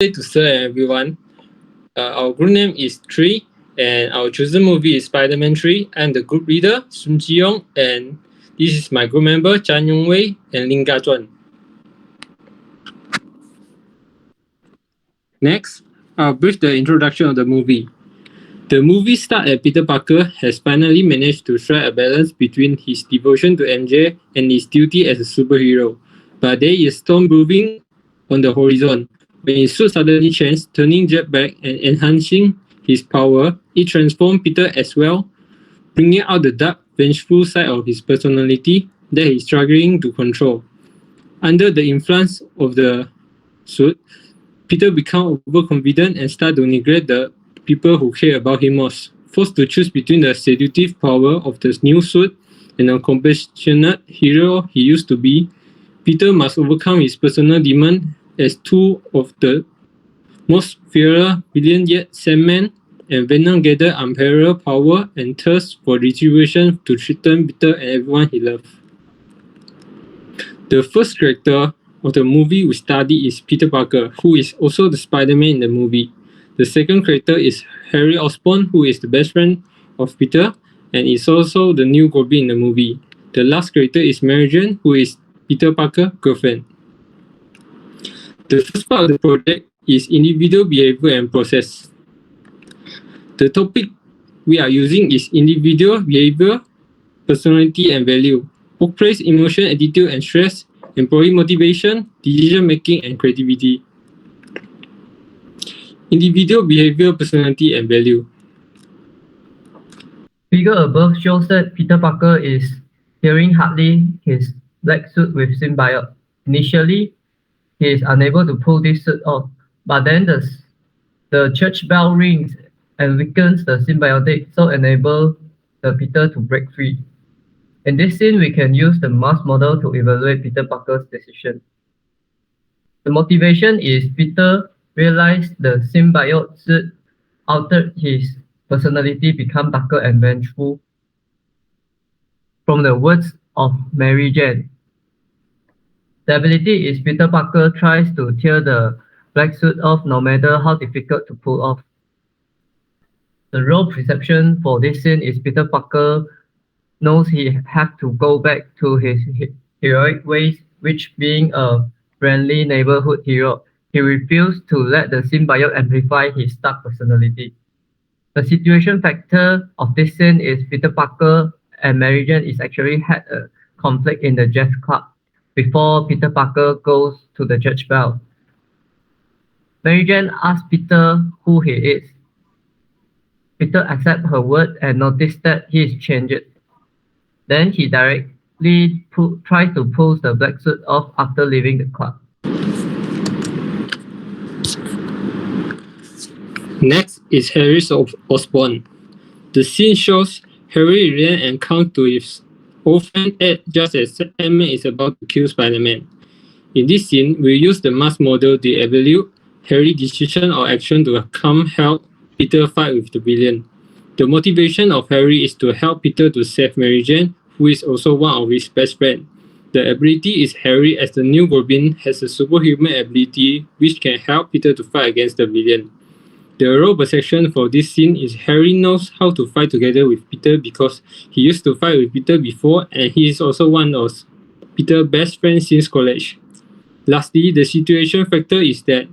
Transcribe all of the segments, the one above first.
day to Sir and everyone. Our group name is 3, and our chosen movie is Spider-Man 3. I'm the group leader, Sun Ji-yong, and this is my group member, Chan Yong-wei and Ling Ga-chuan. Next, I'll brief the introduction of the movie. The movie starts as Peter Parker has finally managed to strike a balance between his devotion to MJ and his duty as a superhero. But there is a storm brewing on the horizon. When his suit suddenly changes, turning Jet back and enhancing his power, it transforms Peter as well, bringing out the dark, vengeful side of his personality that he's struggling to control. Under the influence of the suit, Peter becomes overconfident and starts to neglect the people who care about him most. Forced to choose between the seductive power of the new suit and the compassionate hero he used to be, Peter must overcome his personal demon as two of the most feared villains yet. Sandman and Venom gather unparalleled power and thirst for retribution to threaten Peter and everyone he loves. The first character of the movie we study is Peter Parker, who is also the Spider-Man in the movie. The second character is Harry Osborn, who is the best friend of Peter and is also the new Goblin in the movie. The last character is Mary Jane, who is Peter Parker's girlfriend. The first part of the project is individual behavior and process. The topic we are using is individual behavior, personality and value, workplace emotion, attitude and stress, employee motivation, decision making and creativity. Individual behavior, personality and value. Figure above shows that Peter Parker is hearing hardly his black suit with symbiote. Initially, he is unable to pull this suit off, but then the church bell rings and weakens the symbiotic, so enable the Peter to break free. In this scene, we can use the mass model to evaluate Peter Parker's decision. The motivation is Peter realized the symbiote suit altered his personality, become darker and vengeful. From the words of Mary Jane, the ability is Peter Parker tries to tear the black suit off no matter how difficult to pull off. The role perception for this scene is Peter Parker knows he has to go back to his heroic ways, which being a friendly neighborhood hero, he refused to let the symbiote amplify his dark personality. The situation factor of this scene is Peter Parker and Mary Jane is actually had a conflict in the jazz club before Peter Parker goes to the church bell. Mary Jane asks Peter who he is. Peter accepts her word and notices that he is changed. Then he directly tries to pull the black suit off after leaving the club. Next is Harry Osborn. The scene shows Harry ran and comes to his old friend Ed just as Sandman is about to kill Spider-Man. In this scene, we use the mass model to evaluate Harry's decision or action to come help Peter fight with the villain. The motivation of Harry is to help Peter to save Mary Jane, who is also one of his best friends. The ability is Harry as the new Goblin has a superhuman ability which can help Peter to fight against the villain. The role perception for this scene is Harry knows how to fight together with Peter because he used to fight with Peter before and he is also one of Peter's best friends since college. Lastly, the situation factor is that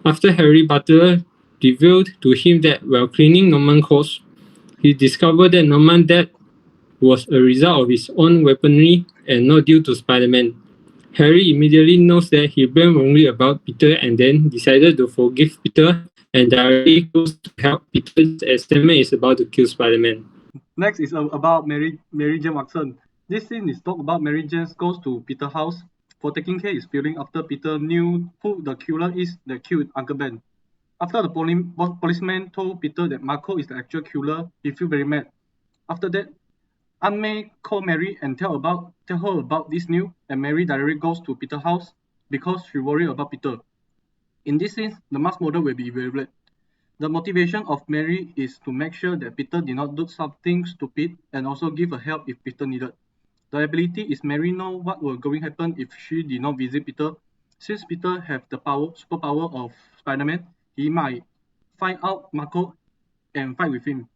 after Harry Potter revealed to him that while cleaning Norman's corpse, he discovered that Norman's death was a result of his own weaponry and not due to Spider-Man. Harry immediately knows that he blamed wrongly about Peter and then decided to forgive Peter and directly goes to help Peter as Sandman is about to kill Spider-Man. Next is about Mary Jane Watson. This scene is talk about Mary Jane goes to Peter's house for taking care of his feeling after Peter knew who the killer is that killed Uncle Ben. After the policeman told Peter that Marco is the actual killer, he feel very mad. After that, Aunt May called Mary and tell her about this news, and Mary directly goes to Peter's house because she worried about Peter. In this sense, the mass model will be evaluated. The motivation of Mary is to make sure that Peter did not do something stupid and also give her help if Peter needed. The ability is Mary know what will going to happen if she did not visit Peter Since Peter have the superpower of Spider-Man, he might find out Marco and fight with him.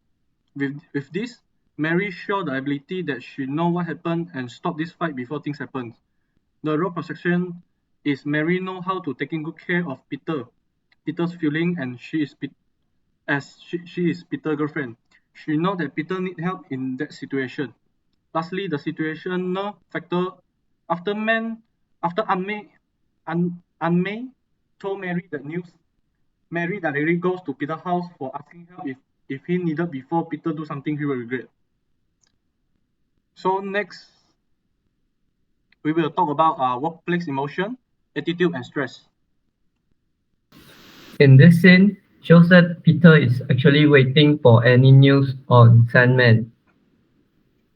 With this, Mary showed the ability that she know what happened and stop this fight before things happen. The role perception is Mary know how to taking good care of Peter's feeling, and she is Peter's girlfriend. She know that Peter need help in that situation. Lastly, the situational factor after Aunt May told Mary the news. Mary directly goes to Peter's house for asking help if he needed before Peter do something he will regret. So next, we will talk about workplace emotion, attitude, and stress. In this scene, shows that Peter is actually waiting for any news on Sandman.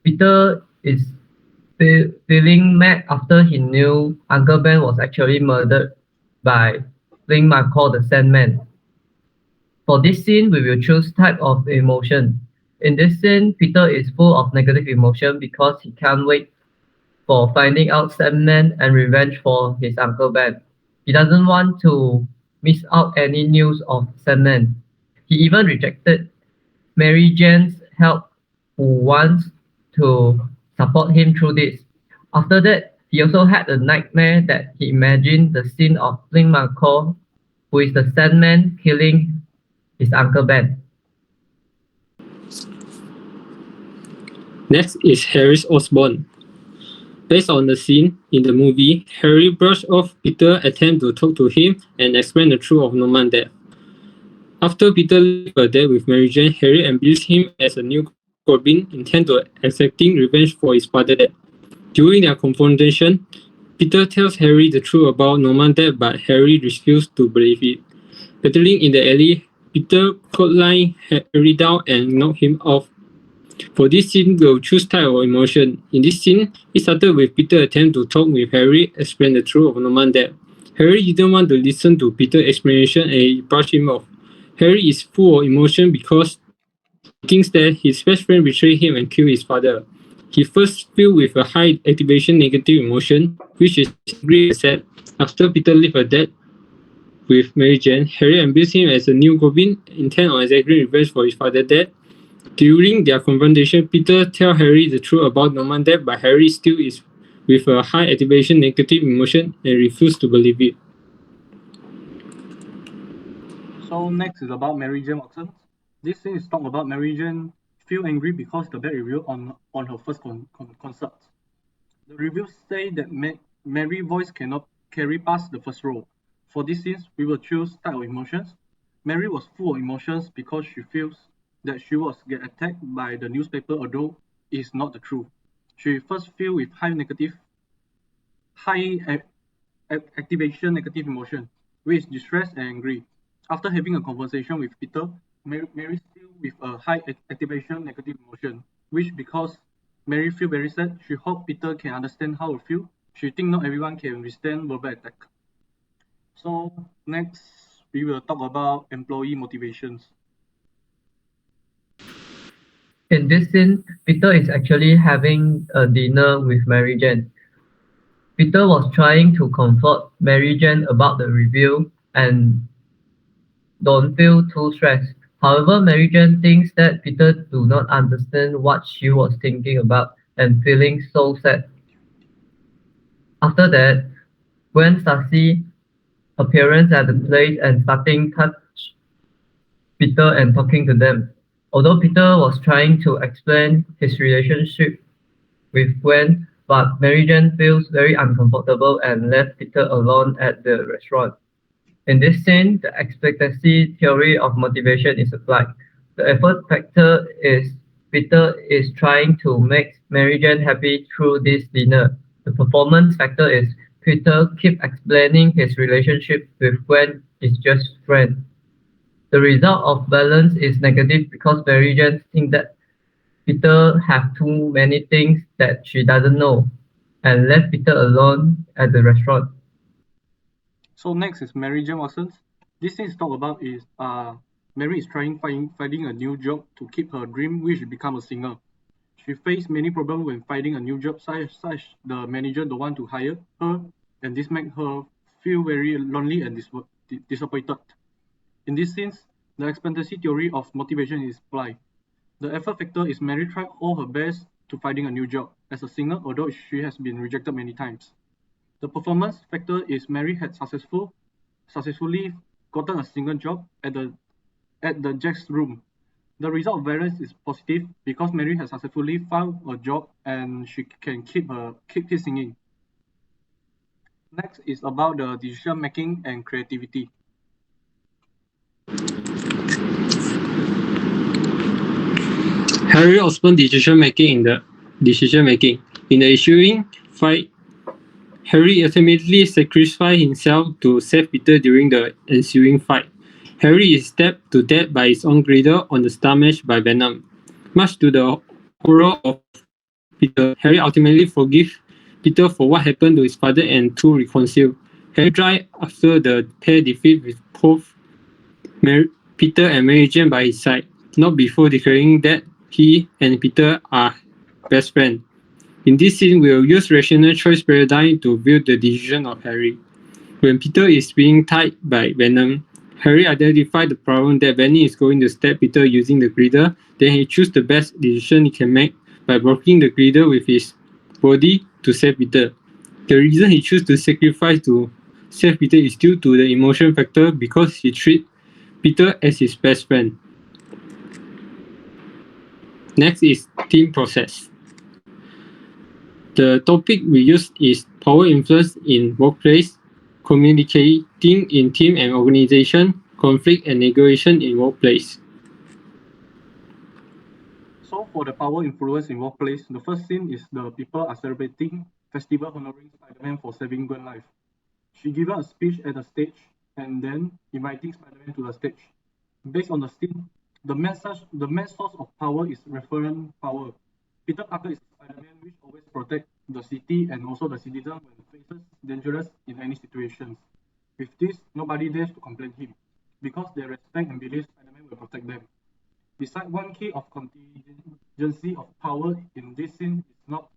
Peter is feeling mad after he knew Uncle Ben was actually murdered by Link called the Sandman. For this scene, we will choose type of emotion. In this scene, Peter is full of negative emotion because he can't wait for finding out Sandman and revenge for his Uncle Ben. He doesn't want to miss out any news of Sandman. He even rejected Mary Jane's help who wants to support him through this. After that, he also had a nightmare that he imagined the scene of Link McCall, who is the Sandman, killing his Uncle Ben. Next is Harry's Osborn. Based on the scene in the movie, Harry brushed off Peter's attempt to talk to him and explain the truth of Norman's death. After Peter left a date with Mary Jane, Harry embraced him as a new Goblin, intent to exacting revenge for his father's death. During their confrontation, Peter tells Harry the truth about Norman's death, but Harry refuses to believe it. Battling in the alley, Peter clotheslined Harry down and knocked him off. For this scene, we'll choose type of emotion. In this scene, it started with Peter's attempt to talk with Harry, explain the truth of Norman's death. Harry didn't want to listen to Peter's explanation and he brushed him off. Harry is full of emotion because he thinks that his best friend betrayed him and killed his father. He first feels with a high activation negative emotion, which is angry and sad. After Peter left a date with Mary Jane, Harry embraced him as a new Goblin, intent on exacting revenge for his father's death. During their confrontation, Peter tells Harry the truth about Norman's death, but Harry still is with a high activation negative emotion and refuses to believe it. So next is about Mary Jane Watson. This scene is talk about Mary Jane feel angry because the bad review on her first concert. The reviews say that Mary's voice cannot carry past the first row. For these scenes, we will choose type of emotions. Mary was full of emotions because she feels that she was get attacked by the newspaper, although it is not the truth. She first feel with high activation negative emotion, which is distress and angry. After having a conversation with Peter, Mary still with a high activation negative emotion, which because Mary feel very sad, she hope Peter can understand how it feel. She think not everyone can withstand verbal attack. So next, we will talk about employee motivations. In this scene, Peter is actually having a dinner with Mary Jane. Peter was trying to comfort Mary Jane about the review and don't feel too stressed. However, Mary Jane thinks that Peter do not understand what she was thinking about and feeling so sad. After that, Gwen Stacy appearance at the place and starting touch Peter and talking to them. Although Peter was trying to explain his relationship with Gwen, but Mary Jane feels very uncomfortable and left Peter alone at the restaurant. In this scene, the expectancy theory of motivation is applied. The effort factor is Peter is trying to make Mary Jane happy through this dinner. The performance factor is Peter keep explaining his relationship with Gwen is just friend. The result of balance is negative because Mary Jane thinks that Peter have too many things that she doesn't know and left Peter alone at the restaurant. So next is Mary Jane Watson. This thing is talk about is Mary is finding a new job to keep her dream, which is become a singer. She faced many problems when finding a new job, such the manager don't want to hire her, and this make her feel very lonely and disappointed. In this sense, the expectancy theory of motivation is applied. The effort factor is Mary tried all her best to finding a new job as a singer, although she has been rejected many times. The performance factor is Mary had successfully gotten a single job at the Jack's room. The result of variance is positive because Mary has successfully found a job and she can keep his singing. Next is about the decision making and creativity. Harry Osborn's decision making. In the ensuing fight, Harry ultimately sacrificed himself to save Peter during the ensuing fight. Harry is stabbed to death by his own glider on the stomach by Venom. Much to the horror of Peter, Harry ultimately forgives Peter for what happened to his father and two reconcile. Harry died after the pair defeat with both Peter and Mary Jane by his side, not before declaring that he and Peter are best friends. In this scene, we'll use rational choice paradigm to view the decision of Harry. When Peter is being tied by Venom, Harry identifies the problem that Venom is going to stab Peter using the glider, then he chooses the best decision he can make by blocking the glider with his body to save Peter. The reason he chooses to sacrifice to save Peter is due to the emotion factor because he treats Peter as his best friend. Next is team process. The topic we use is power influence in workplace, communicating in team and organization, conflict and negotiation in workplace. So for the power influence in workplace, the first scene is the people are celebrating festival honoring Spider-Man for saving Gwen's life. She gives a speech at the stage and then inviting Spider-Man to the stage. Based on the scene, the main source of power is referent power. Peter Parker is Spider-Man which always protects the city and also the citizen when faces dangerous in any situations. With this, nobody dares to complain him because they respect and believe Spider-Man will protect them. Besides, one key of contingency of power in this scene is not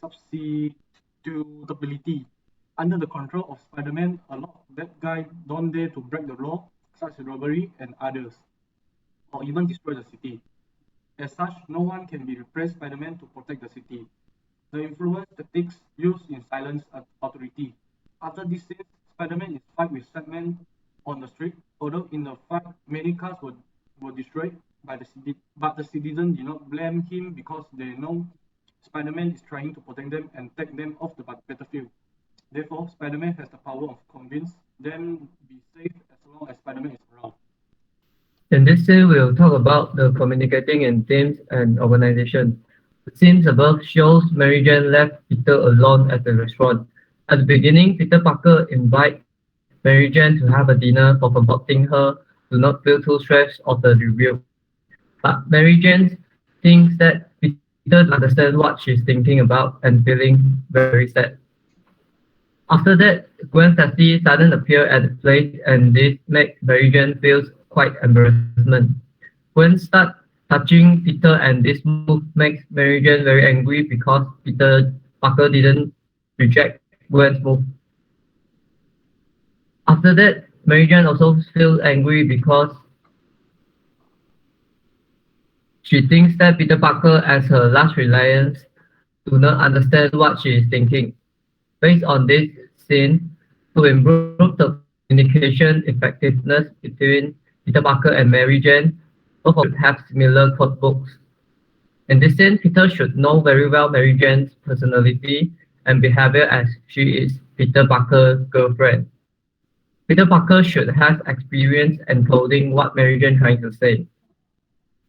substitutability. Under the control of Spider-Man, a lot of bad guys don't dare to break the law, such as robbery and others, or even destroy the city. As such, no one can be replaced Spider-Man to protect the city. The influence tactics used in silence authority. After this scene, Spider-Man is fight with Sandman on the street. Although in the fight, many cars were destroyed by the city, but the citizens did not blame him because they know Spider-Man is trying to protect them and take them off the battlefield. Therefore, Spider-Man has the power of convince them be safe as long as Spider-Man is around. In this scene, we'll talk about the communicating in teams and organization. The scenes above shows Mary Jane left Peter alone at the restaurant. At the beginning, Peter Parker invites Mary Jane to have a dinner for comforting her to not feel too stressed of the review. But Mary Jane thinks that Peter doesn't understand what she's thinking about and feeling very sad. After that, Gwen Stacy suddenly appears at the place and this makes Mary Jane feel quite embarrassment. Gwen starts touching Peter and this move makes Mary Jane very angry because Peter Parker didn't reject Gwen's move. After that, Mary Jane also feels angry because she thinks that Peter Parker, as her last reliance, do not understand what she is thinking. Based on this scene, to improve the communication effectiveness between Peter Parker and Mary Jane, both should have similar code books. In this scene, Peter should know very well Mary Jane's personality and behavior as she is Peter Parker's girlfriend. Peter Parker should have experience encoding what Mary Jane trying to say.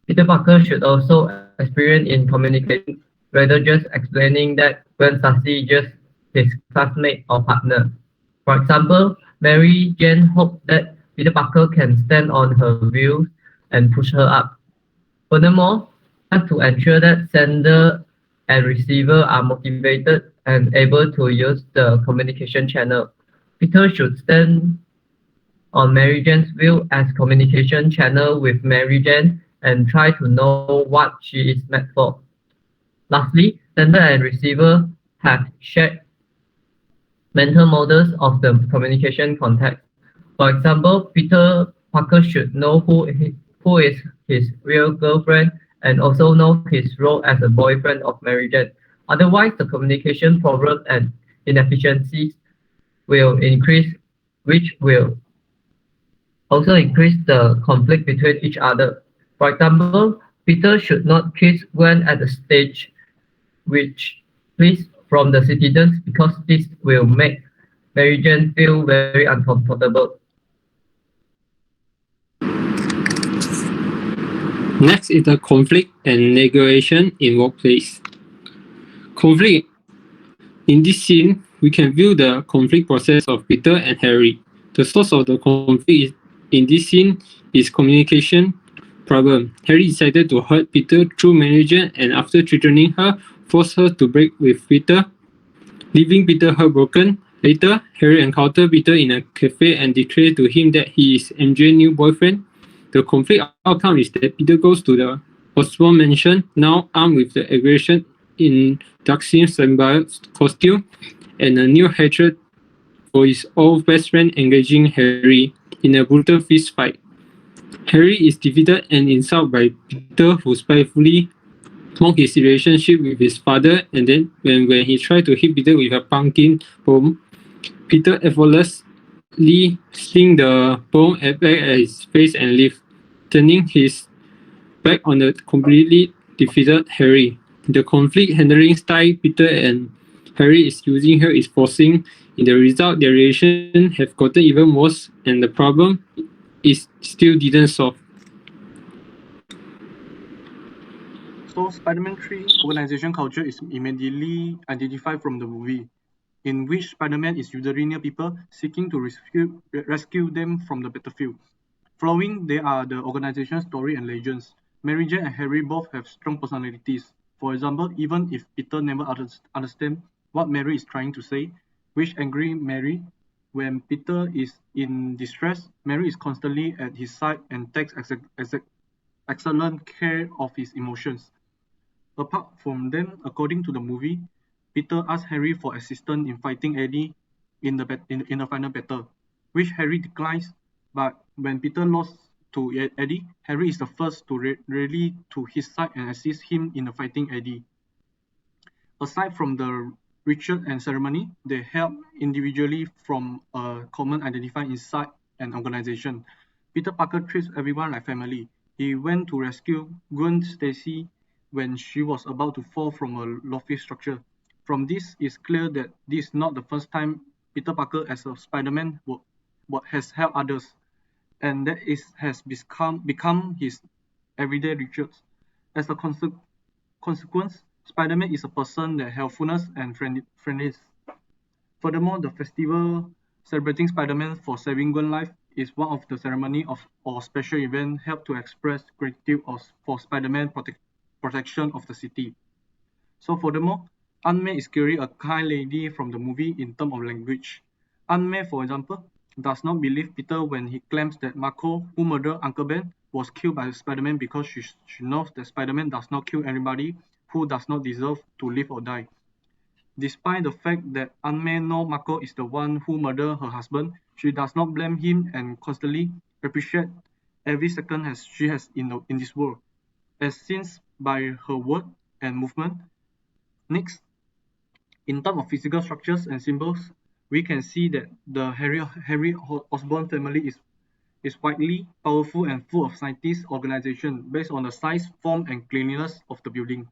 Peter Parker should also experience in communicating rather just explaining that Gwen Stacy just his classmate or partner. For example, Mary Jane hopes that Peter Parker can stand on her views and push her up. Furthermore, have to ensure that sender and receiver are motivated and able to use the communication channel. Peter should stand on Mary Jane's view as communication channel with Mary Jane and try to know what she is meant for. Lastly, sender and receiver have shared mental models of the communication context. For example, Peter Parker should know who is his real girlfriend and also know his role as a boyfriend of Mary Jane. Otherwise, the communication problem and inefficiencies will increase, which will also increase the conflict between each other. For example, Peter should not kiss Gwen at the stage which please from the citizens because this will make Mary Jane feel very uncomfortable. Next is the conflict and negotiation in workplace. Conflict. In this scene, we can view the conflict process of Peter and Harry. The source of the conflict in this scene is communication problem. Harry decided to hurt Peter through Mary Jane and after threatening her, forced her to break with Peter, leaving Peter heartbroken. Later, Harry encountered Peter in a cafe and declared to him that he is MJ's new boyfriend. The conflict outcome is that Peter goes to the Osborn mansion, now armed with the aggression in Darkseid's symbiote costume and a new hatred for his old best friend engaging Harry in a brutal fist fight. Harry is defeated and insulted by Peter, who spitefully mocked his relationship with his father, and then when he tried to hit Peter with a pumpkin bomb, Peter effortlessly sling the bomb back at his face and leave, turning his back on the completely defeated Harry. The conflict handling style Peter and Harry is using here is forcing. In the result, their relation have gotten even worse, and the problem is still didn't solve. So Spider-Man 3 organization culture is immediately identified from the movie, in which Spider-Man is usually near people seeking to rescue them from the battlefield. Following, there are the organization story and legends. Mary Jane and Harry both have strong personalities. For example, even if Peter never understands what Mary is trying to say, which angry Mary, when Peter is in distress, Mary is constantly at his side and takes excellent care of his emotions. Apart from them, according to the movie, Peter asks Harry for assistance in fighting Eddie in the final battle, which Harry declines. But when Peter lost to Eddie, Harry is the first to rally to his side and assist him in fighting Eddie. Aside from the ritual and ceremony, they help individually from a common identifying inside an organization. Peter Parker treats everyone like family. He went to rescue Gwen Stacy when she was about to fall from a lofty structure. From this, it's clear that this is not the first time Peter Parker as a Spider-Man has helped others, and that has become his everyday rituals. As a consequence, Spider-Man is a person that helpfulness and friendliness. Furthermore, the festival celebrating Spider-Man for saving Gwen's life is one of the ceremony or special event help to express gratitude for Spider-Man protection of the city. So furthermore, Aunt May is clearly a kind lady from the movie in terms of language. Aunt May, for example, does not believe Peter when he claims that Marco, who murdered Uncle Ben, was killed by Spider-Man because she knows that Spider-Man does not kill anybody who does not deserve to live or die. Despite the fact that Aunt May knows Marco is the one who murdered her husband, she does not blame him and constantly appreciates every second she has in this world, as seen by her word and movement. Next, in terms of physical structures and symbols, we can see that the Harry Osborn family is widely powerful and full of scientists organization based on the size, form, and cleanliness of the building.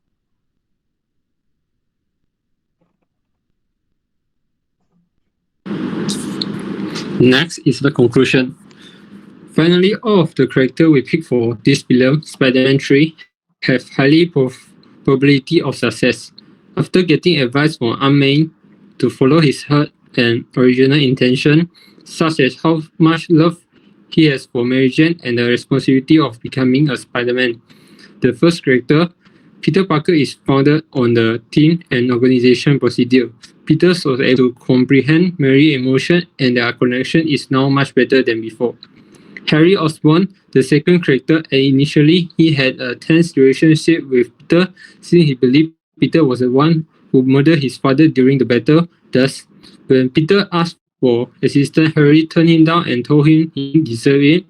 Next is the conclusion. Finally, all of the characters we picked for this film, Spider-Man 3, have highly probability of success. After getting advice from Aunt May to follow his heart and original intention, such as how much love he has for Mary Jane and the responsibility of becoming a Spider-Man. The first character, Peter Parker, is founded on the team and organization procedure. Peter was able to comprehend Mary's emotion and their connection is now much better than before. Harry Osborn, the second character, and initially he had a tense relationship with Peter since he believed Peter was the one who murdered his father during the battle, Thus, when Peter asked for assistance, Harry turned him down and told him he deserved it.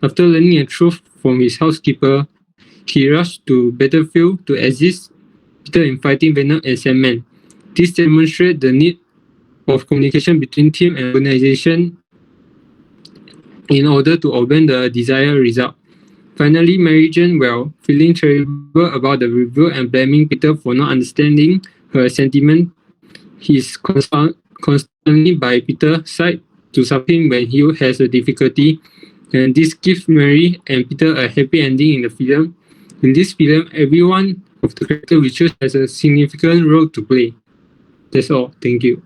After learning the truth from his housekeeper, he rushed to battlefield to assist Peter in fighting Venom and Sandman. This demonstrates the need of communication between team and organization in order to obtain the desired result. Finally, Mary Jane, while feeling terrible about the review and blaming Peter for not understanding her sentiment, is constantly by Peter's side to support him when he has a difficulty, and this gives Mary and Peter a happy ending in the film. In this film, every one of the characters we choose has a significant role to play. That's all. Thank you.